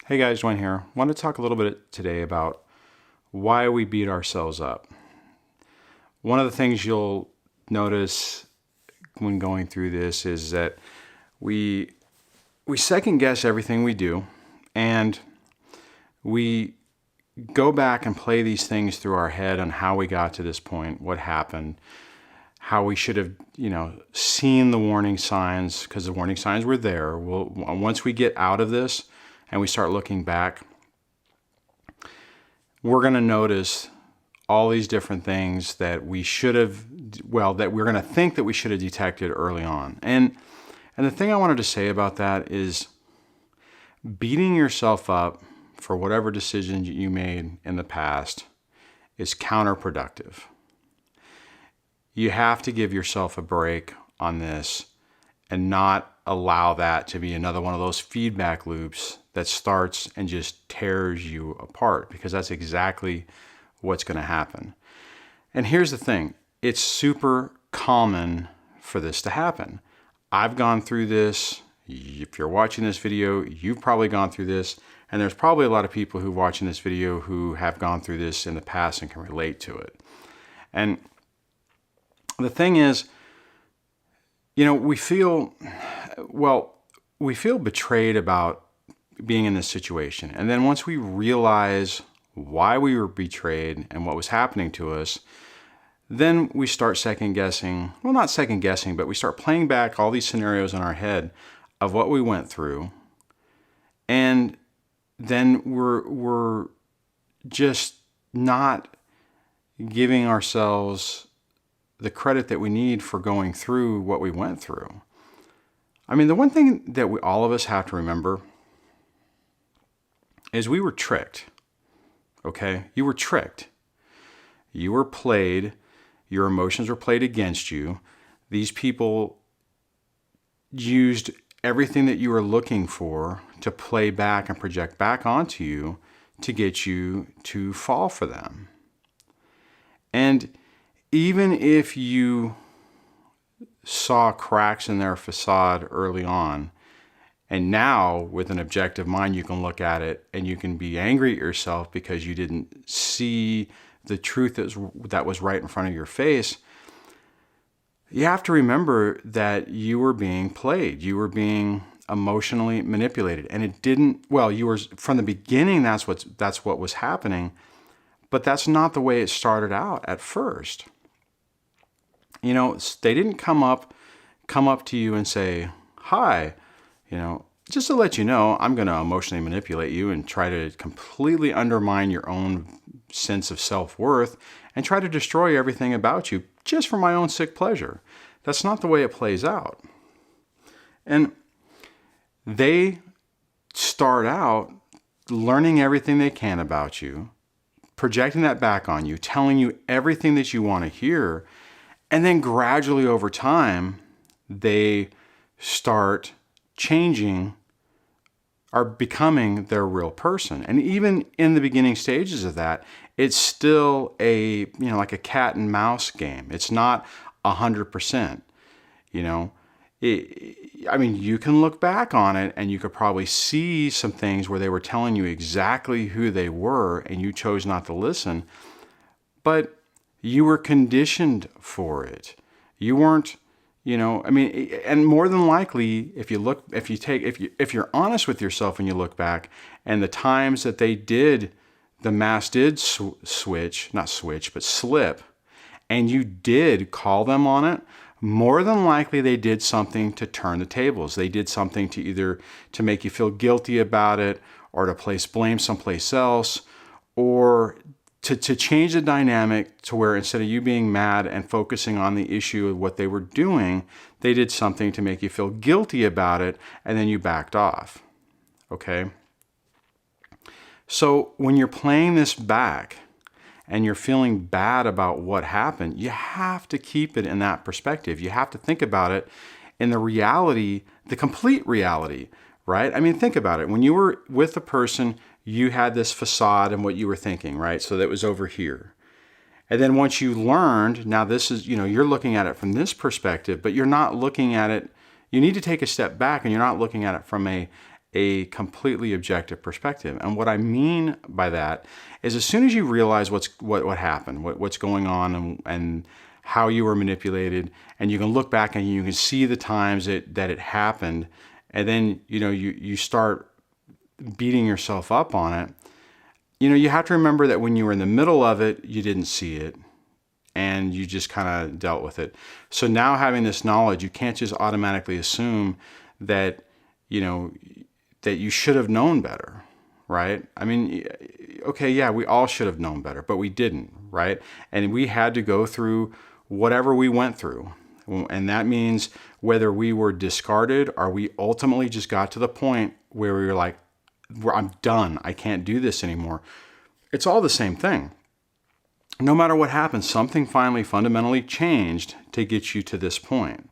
Hey guys, Dwayne here. I want to talk a little bit today about why we beat ourselves up. One of the things you'll notice when going through this is that we second guess everything we do, and we go back and play these things through our head on how we got to this point, what happened, how we should have, seen the warning signs, because the warning signs were there. Once we get out of this and we start looking back, we're going to notice all these different things that we should have, that we're going to think that we should have detected early on. And the thing I wanted to say about that is beating yourself up for whatever decisions you made in the past is counterproductive. You have to give yourself a break on this and not allow that to be another one of those feedback loops that starts and just tears you apart, because that's exactly what's going to happen. And here's the thing, it's super common for this to happen. I've gone through this. If you're watching this video, you've probably gone through this, and there's probably a lot of people who are watching this video who have gone through this in the past and can relate to it. And the thing is, we feel betrayed about being in this situation. And then once we realize why we were betrayed and what was happening to us, then we start second guessing. Well, not second guessing, but we start playing back all these scenarios in our head of what we went through. And then we're just not giving ourselves the credit that we need for going through what we went through. I mean, the one thing that all of us have to remember is we were tricked. Okay? You were tricked. You were played. Your emotions were played against you. These people used everything that you were looking for to play back and project back onto you to get you to fall for them. And even if you saw cracks in their facade early on, and now with an objective mind, you can look at it and you can be angry at yourself because you didn't see the truth that was right in front of your face. You have to remember that you were being played. You were being emotionally manipulated, and you were from the beginning. That's what was happening, but that's not the way it started out at first. They didn't come up to you and say, "Hi, just to let you know, I'm going to emotionally manipulate you and try to completely undermine your own sense of self-worth and try to destroy everything about you just for my own sick pleasure." That's not the way it plays out. And they start out learning everything they can about you, projecting that back on you, telling you everything that you want to hear. And then gradually over time, they start changing, are becoming their real person. And even in the beginning stages of that, it's still like a cat and mouse game. It's not 100%. You can look back on it and you could probably see some things where they were telling you exactly who they were and you chose not to listen. But you were conditioned for it. You weren't, and more than likely, if you're honest with yourself and you look back, and the times that the mask did slip, and you did call them on it, more than likely they did something to turn the tables. They did something to either to make you feel guilty about it, or to place blame someplace else, or to change the dynamic to where instead of you being mad and focusing on the issue of what they were doing, they did something to make you feel guilty about it, and then you backed off. Okay? So when you're playing this back and you're feeling bad about what happened, you have to keep it in that perspective. You have to think about it in the reality, the complete reality, right? I mean, think about it. When you were with the person, you had this facade and what you were thinking, right? So that was over here. And then once you learned, now this is, you're looking at it from this perspective, but you're not looking at it, you need to take a step back and you're not looking at it from a a completely objective perspective. And what I mean by that is, as soon as you realize what happened, what's going on, and how you were manipulated, and you can look back and you can see the times that it happened, and then you start beating yourself up on it. You have to remember that when you were in the middle of it, you didn't see it, and you just kind of dealt with it. So now, having this knowledge, you can't just automatically assume that that you should have known better, right? I mean, okay, yeah, we all should have known better, but we didn't, right? And we had to go through whatever we went through. And that means whether we were discarded or we ultimately just got to the point where we were like, I'm done, I can't do this anymore. It's all the same thing. No matter what happened, something finally fundamentally changed to get you to this point.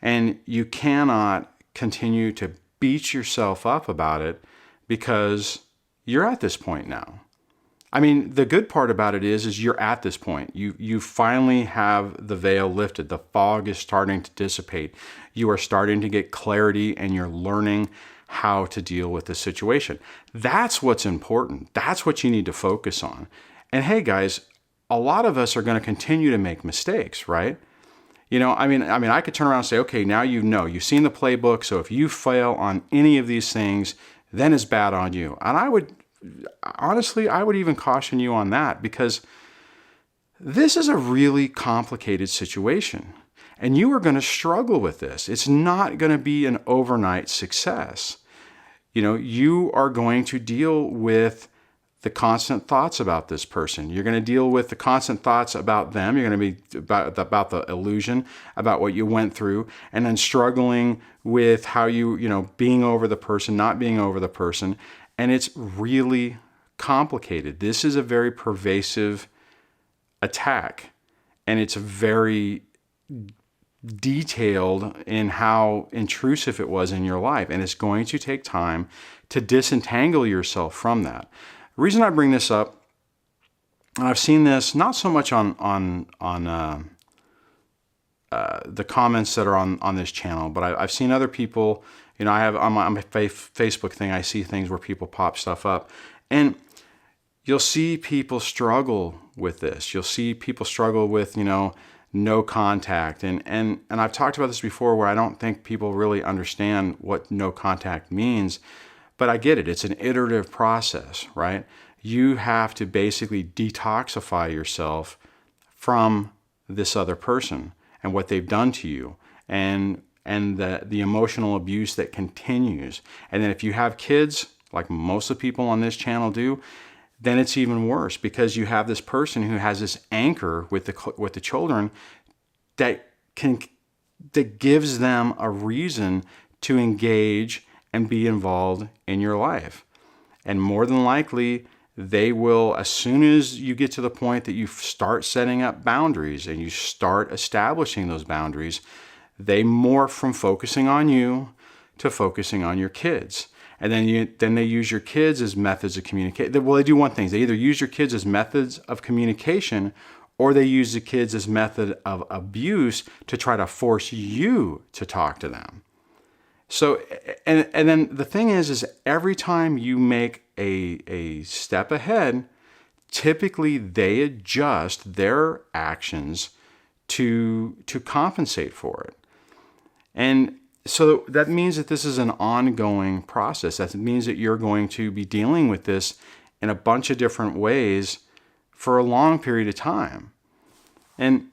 And you cannot continue to beat yourself up about it because you're at this point now. I mean, the good part about it is you're at this point. You finally have the veil lifted. The fog is starting to dissipate. You are starting to get clarity, and you're learning how to deal with the situation. That's what's important. That's what you need to focus on. And hey, guys, a lot of us are going to continue to make mistakes, right? I mean, I could turn around and say, okay, now you've seen the playbook. So if you fail on any of these things, then it's bad on you. And I would even caution you on that, because this is a really complicated situation, and you are going to struggle with this. It's not going to be an overnight success. You are going to deal with the constant thoughts about this person. You're going to deal with the constant thoughts about them. You're going to be about the illusion, about what you went through, and then struggling with how being over the person, not being over the person. And it's really complicated. This is a very pervasive attack, and it's very detailed in how intrusive it was in your life. And it's going to take time to disentangle yourself from that. The reason I bring this up, and I've seen this not so much on the comments that are on this channel, but I've seen other people. I have on my Facebook thing, I see things where people pop stuff up, and you'll see people struggle with this. You'll see people struggle with no contact, and I've talked about this before, where I don't think people really understand what no contact means. But I get it. It's an iterative process, right? You have to basically detoxify yourself from this other person and what they've done to you, and the emotional abuse that continues. And then if you have kids, like most of the people on this channel do, then it's even worse, because you have this person who has this anchor with the children that gives them a reason to engage and be involved in your life. And more than likely, they will, as soon as you get to the point that you start setting up boundaries and you start establishing those boundaries, they morph from focusing on you to focusing on your kids. And then they use your kids as methods of communication. Well, they do one thing. They either use your kids as methods of communication, or they use the kids as method of abuse to try to force you to talk to them. So, and then the thing is every time you make a step ahead, typically they adjust their actions to compensate for it. And so that means that this is an ongoing process. That means that you're going to be dealing with this in a bunch of different ways for a long period of time. And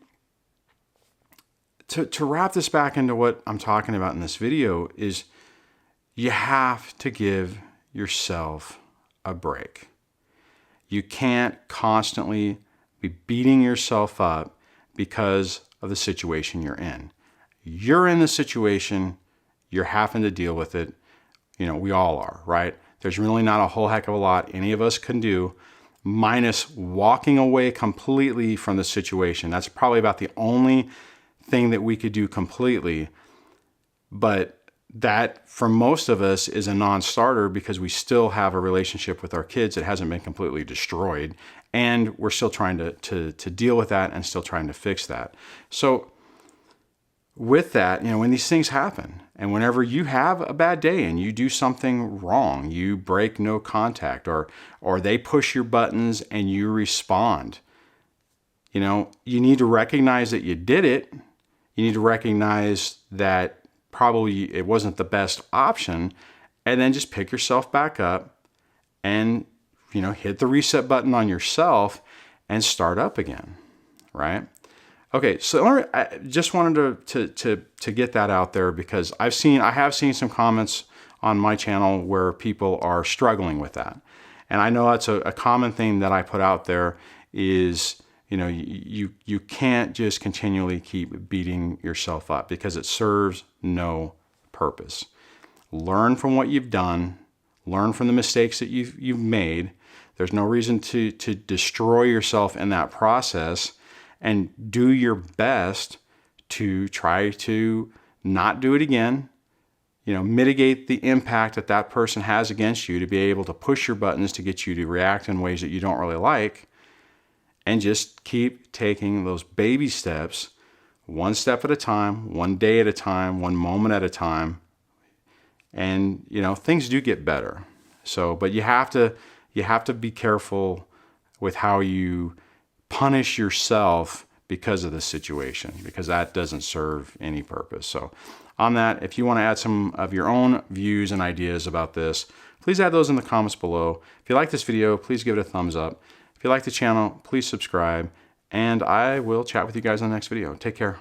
to wrap this back into what I'm talking about in this video is, you have to give yourself a break. You can't constantly be beating yourself up because of the situation you're in. You're in the situation, you're having to deal with it. We all are, right? There's really not a whole heck of a lot any of us can do, minus walking away completely from the situation. That's probably about the only thing that we could do completely. But that, for most of us, is a non-starter, because we still have a relationship with our kids that hasn't been completely destroyed, and we're still trying to deal with that and still trying to fix that. So with that, when these things happen, and whenever you have a bad day and you do something wrong, you break no contact, or they push your buttons and you respond, you need to recognize that you did it. You need to recognize that probably it wasn't the best option, and then just pick yourself back up and, hit the reset button on yourself and start up again, right? Okay, so I just wanted to get that out there, because I have seen some comments on my channel where people are struggling with that. And I know that's a common thing that I put out there is, you can't just continually keep beating yourself up, because it serves no purpose. Learn from what you've done. Learn from the mistakes that you've made. There's no reason to destroy yourself in that process, and do your best to try to not do it again. Mitigate the impact that person has against you, to be able to push your buttons to get you to react in ways that you don't really like, and just keep taking those baby steps, one step at a time, one day at a time, one moment at a time. And, things do get better. So, but you have to be careful with how you punish yourself because of the situation, because that doesn't serve any purpose. So on that, if you want to add some of your own views and ideas about this, please add those in the comments below. If you like this video, please give it a thumbs up. If you like the channel, please subscribe, and I will chat with you guys on the next video. Take care.